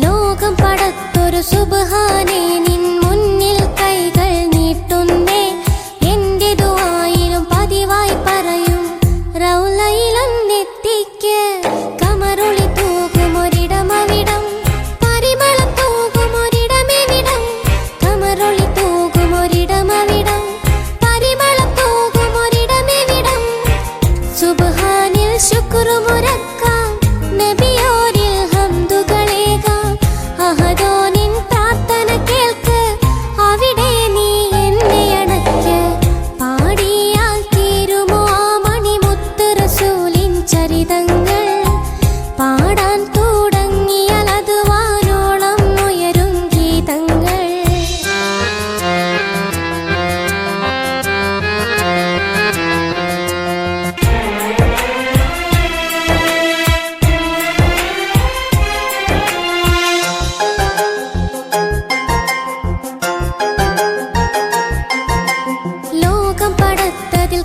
ലോകം പടത്തൊരു സുബ്ഹാനേ നിൻ മുന്നിൽ കൈകൾ നീട്ടുന്നേ എന്റെ ദുആയിലും പതിവായി പറയും റൗളയിലൊന്നെത്തിക്ക് കമറുളി തൂകുമൊരിടമവിടം പരിമളം തൂകുമൊരിടമെവിടം കമറുളി തൂകുമൊരിടമവിടം പരിമളം തൂകുമൊരിടമെവിടം സുബ്ഹാനിൽ ശുക്റുമുരക്കാം നബിയോരിൽ ഹംദുകളേകാം അഹദോനിൻ പ്രാർത്ഥന കേൾക്ക് അവിടെ നീ എന്നെ അണയ്ക്ക് പാടിയാൽ തീരുമോ ആ മണിമുത്ത് റസൂലിൻ ചരിതങ്ങൾ പാടാൻ തുടങ്ങിയാൽ അത് വാനോളം ഉയരും ഗീതങ്ങൾ ലോകം പടത്തതിൽ